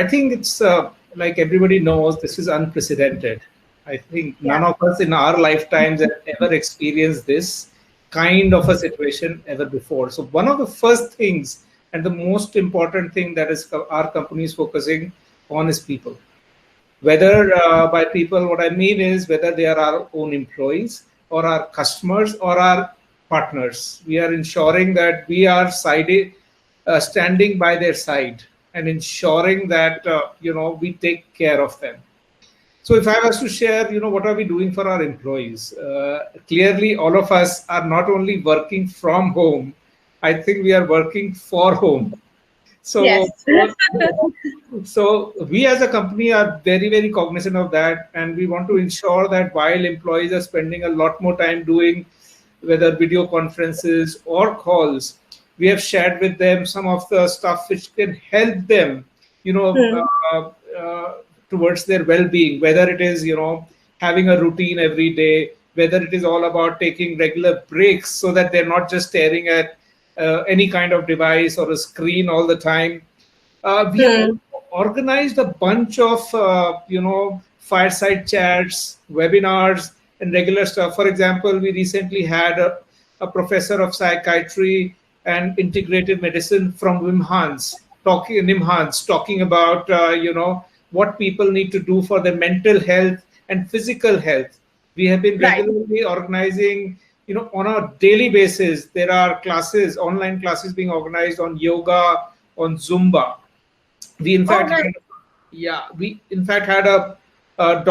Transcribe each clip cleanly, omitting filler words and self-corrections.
I think it's like everybody knows, this is unprecedented. I think none of us in our lifetimes have ever experienced this kind of a situation ever before. So one of the first things and the most important thing that is our company is focusing on is people. Whether by people, what I mean is whether they are our own employees or our customers or our partners. We are ensuring that we are standing by their side and ensuring that we take care of them. So if I was to share, what are we doing for our employees? Clearly, all of us are not only working from home, I think we are working for home. So, Yes. so we as a company are very, very cognizant of that, and we want to ensure that while employees are spending a lot more time doing whether video conferences or calls, we have shared with them some of the stuff which can help them, you know, Hmm. towards their well-being. Whether it is, having a routine every day, whether it is all about taking regular breaks so that they're not just staring at any kind of device or a screen all the time. We have Hmm. organized a bunch of fireside chats, webinars, and regular stuff. For example, we recently had a professor of psychiatry and integrative medicine from Nimhans talking about what people need to do for their mental health and physical health. We have been Right. regularly organizing, on a daily basis. There are classes, online classes being organized on yoga, on Zumba. We in Oh, fact nice. had, yeah, we in fact had a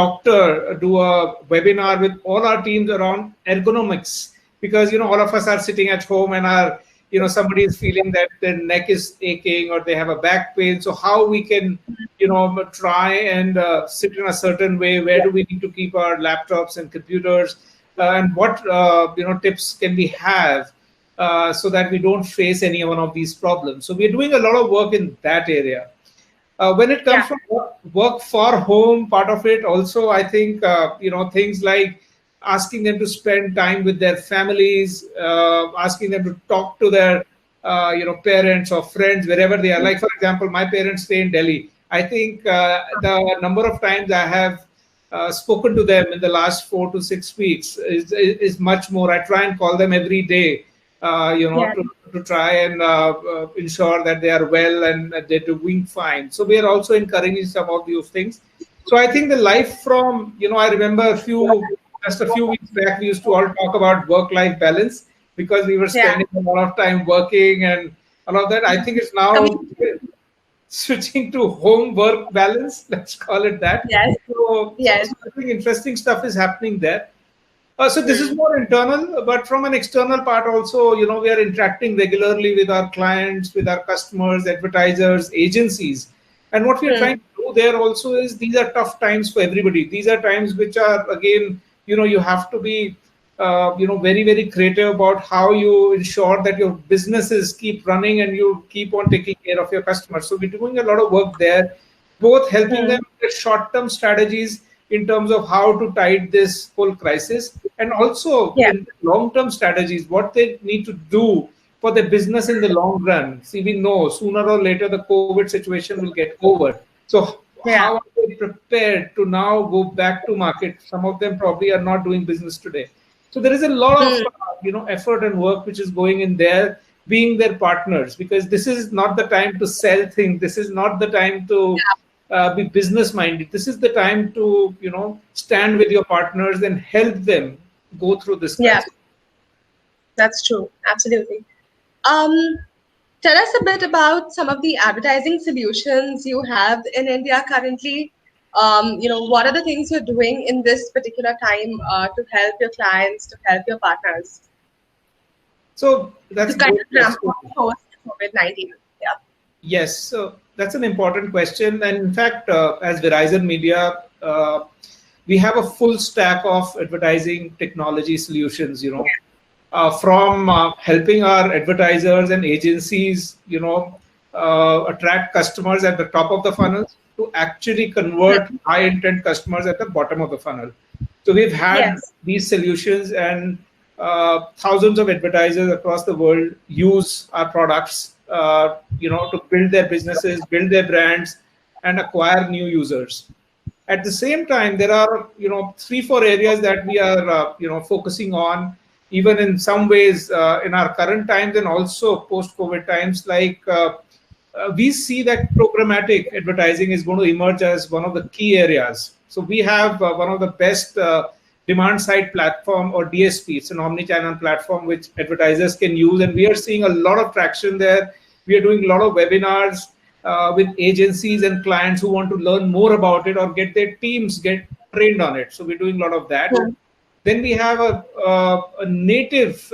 doctor do a webinar with all our teams around ergonomics, because all of us are sitting at home and are somebody is feeling that their neck is aching or they have a back pain. So how we can try and sit in a certain way? Where do we need to keep our laptops and computers? And what tips can we have so that we don't face any one of these problems? So we're doing a lot of work in that area. When it comes Yeah. from work for home, part of it also, I think, things like asking them to spend time with their families, asking them to talk to their, parents or friends wherever they are. Like, for example, my parents stay in Delhi. I think the number of times I have spoken to them in the last 4 to 6 weeks is much more. I try and call them every day, Yeah. to try and ensure that they are well and that they're doing fine. So we are also encouraging some of those things. So I think the life from, I remember just a few weeks back, we used to all talk about work-life balance because we were Yeah. spending a lot of time working and all of that. I think it's now switching to home work balance, let's call it that. Yes. So Yes. I think interesting stuff is happening there. So this is Hmm. more internal, but from an external part also, we are interacting regularly with our clients, with our customers, advertisers, agencies. And what we are trying Hmm. to do there also is these are tough times for everybody. These are times which are, again, you have to be, very, very creative about how you ensure that your businesses keep running and you keep on taking care of your customers. So we're doing a lot of work there, both helping them Hmm. with short-term strategies in terms of how to tide this whole crisis, and also Yeah. in long-term strategies, what they need to do for the business in the long run. See, we know sooner or later the COVID situation will get over. So how Yeah. are they prepared to now go back to market? Some of them probably are not doing business today. So there is a lot of Hmm. effort and work which is going in there, being their partners, because this is not the time to sell things. This is not the time to be business minded. This is the time to stand with your partners and help them go through this Yeah. crisis. That's true. Absolutely. Um, Tell us a bit about some of the advertising solutions you have in India currently. What are the things you're doing in this particular time to help your clients, to help your partners, So that's to a kind great of ramp question. up post COVID-19? Yeah. Yes, so that's an important question. And in fact, as Verizon Media, we have a full stack of advertising technology solutions, from helping our advertisers and agencies, attract customers at the top of the funnel to actually convert Hmm. high intent customers at the bottom of the funnel. So we've had Yes. these solutions, and thousands of advertisers across the world use our products, to build their businesses, build their brands, and acquire new users. At the same time, there are 3-4 areas that we are focusing on, even in some ways in our current times and also post-COVID times. Like we see that programmatic advertising is going to emerge as one of the key areas. So we have one of the best demand side platform, or DSP. It's an omni-channel platform which advertisers can use, and we are seeing a lot of traction there. We are doing a lot of webinars with agencies and clients who want to learn more about it or get their teams get trained on it. So we're doing a lot of that. Then we have a native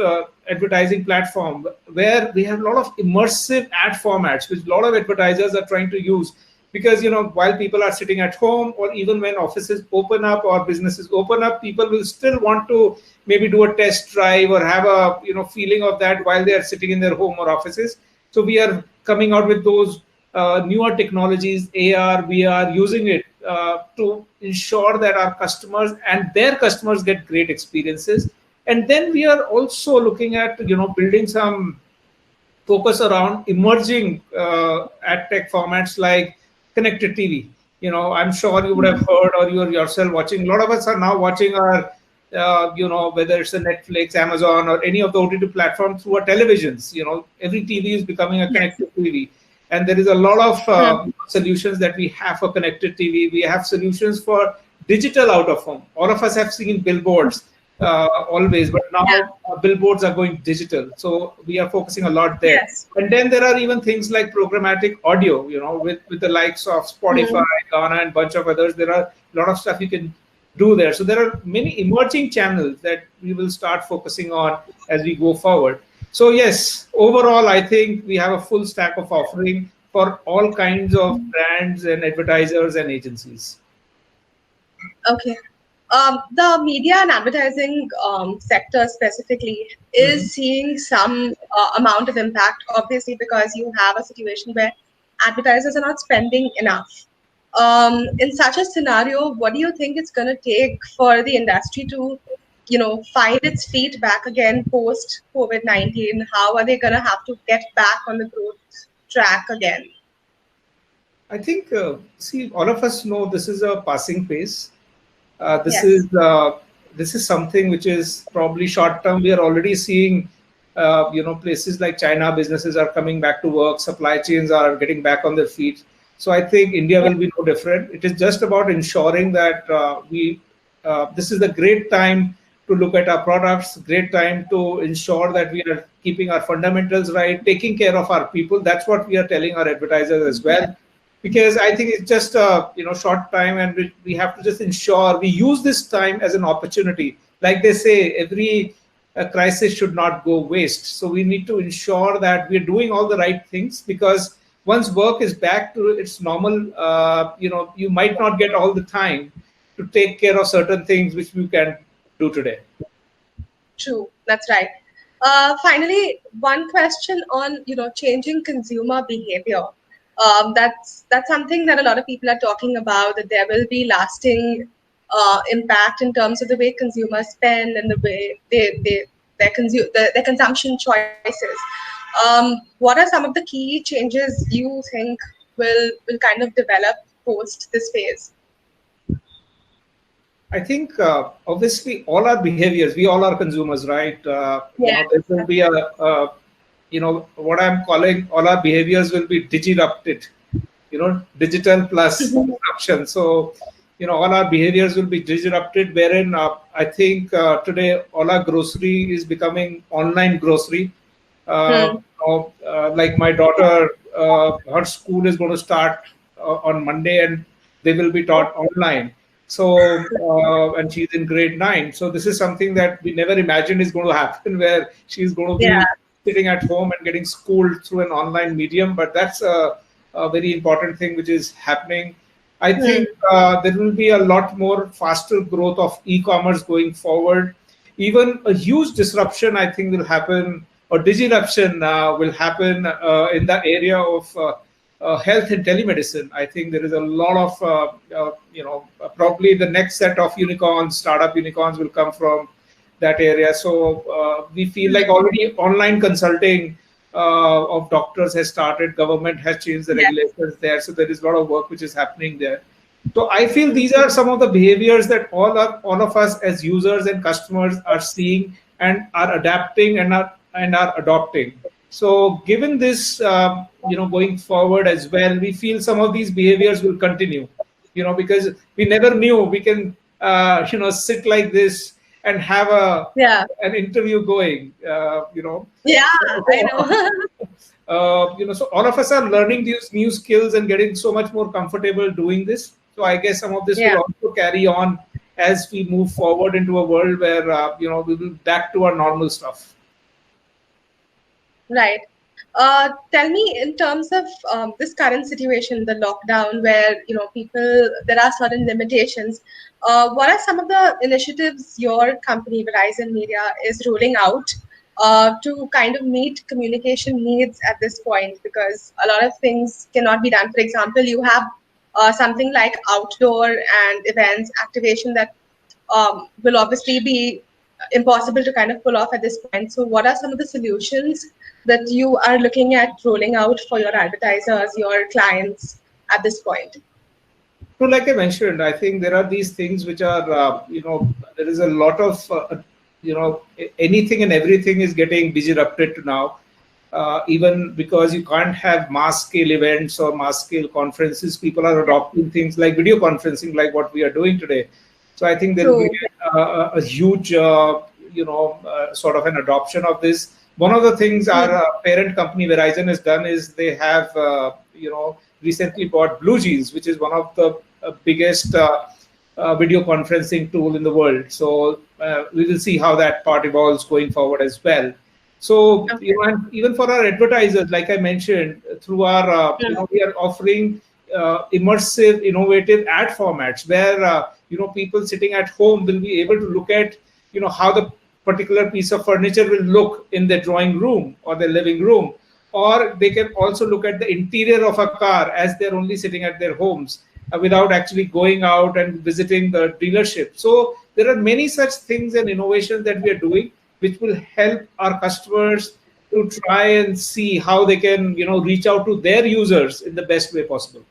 advertising platform where we have a lot of immersive ad formats, which a lot of advertisers are trying to use. Because while people are sitting at home, or even when offices open up or businesses open up, people will still want to maybe do a test drive or have a feeling of that while they are sitting in their home or offices. So we are coming out with those newer technologies, AR, VR, using it to ensure that our customers and their customers get great experiences. And then we are also looking at building some focus around emerging ad tech formats like connected TV. I'm sure you would have heard, or you're yourself watching. A lot of us are now watching our, whether it's a Netflix, Amazon, or any of the OTT platforms through our televisions. Every TV is becoming a connected TV. And there is a lot of solutions that we have for connected TV. We have solutions for digital out of home. All of us have seen billboards always, but now billboards are going digital. So we are focusing a lot there. Yes. And then there are even things like programmatic audio, with the likes of Spotify, Ghana, and a bunch of others. There are a lot of stuff you can do there. So there are many emerging channels that we will start focusing on as we go forward. So yes, overall, I think we have a full stack of offering for all kinds of brands and advertisers and agencies. Okay. The media and advertising sector specifically is seeing some amount of impact, obviously, because you have a situation where advertisers are not spending enough. In such a scenario, what do you think it's going to take for the industry to, find its feet back again post COVID-19? How are they going to have to get back on the growth track again? I think, all of us know this is a passing phase. This is something which is probably short term. We are already seeing, places like China, businesses are coming back to work, supply chains are getting back on their feet. So I think India will be no different. It is just about ensuring that this is a great time to look at our products, great time to ensure that we are keeping our fundamentals right, taking care of our people. That's what we are telling our advertisers as well. Because I think it's just a short time, and we have to just ensure we use this time as an opportunity. Like they say, every crisis should not go waste. So we need to ensure that we're doing all the right things, because once work is back to its normal, you might not get all the time to take care of certain things which you can do today. True, that's right. Finally, one question on changing consumer behavior. That's something that a lot of people are talking about, that there will be lasting impact in terms of the way consumers spend and the way their consumption choices. What are some of the key changes you think will kind of develop post this phase? I think obviously all our behaviors, we all are consumers, right? There will be what I'm calling all our behaviors will be digirupted, digital plus disruption. So, all our behaviors will be disrupted, wherein I think today all our grocery is becoming online grocery. Like my daughter, her school is going to start on Monday, and they will be taught online. So, and she's in grade 9. So this is something that we never imagined is going to happen, where she's going to be sitting at home and getting schooled through an online medium. But that's a very important thing which is happening. I think there will be a lot more faster growth of e-commerce going forward. Even a huge disruption, I think, will happen, or disruption will happen in the area of health and telemedicine. I think there is a lot of, probably the next set of unicorns, startup unicorns will come from that area. So we feel like already online consulting of doctors has started. Government has changed the Yes. regulations there, so there is a lot of work which is happening there. So I feel these are some of the behaviors that all of us as users and customers are seeing and are adapting and are adopting. So given this, going forward as well, we feel some of these behaviors will continue. Because we never knew we can sit like this and have a Yeah. an interview going. Yeah, I So, know. so all of us are learning these new skills and getting so much more comfortable doing this. So I guess some of this will Yeah. also carry on as we move forward into a world where we will be back to our normal stuff. Right. Tell me, in terms of this current situation, the lockdown, where people, there are certain limitations. What are some of the initiatives your company, Verizon Media, is rolling out to kind of meet communication needs at this point? Because a lot of things cannot be done. For example, you have something like outdoor and events activation that will obviously be impossible to kind of pull off at this point. So, what are some of the solutions that you are looking at rolling out for your advertisers, your clients at this point? So, like I mentioned, I think there are these things which are, there is a lot of, anything and everything is getting disrupted now. Even because you can't have mass scale events or mass scale conferences, people are adopting things like video conferencing, like what we are doing today. So I think there will be True. a huge, sort of an adoption of this. One of the things our Hmm. parent company Verizon has done is they have, recently bought Blue Jeans, which is one of the biggest video conferencing tool in the world. So we will see how that part evolves going forward as well. So, Okay. and even for our advertisers, like I mentioned, through our, Hmm. we are offering immersive, innovative ad formats where, people sitting at home will be able to look at, how the particular piece of furniture will look in their drawing room or their living room. Or they can also look at the interior of a car as they're only sitting at their homes without actually going out and visiting the dealership. So there are many such things and innovations that we are doing which will help our customers to try and see how they can reach out to their users in the best way possible.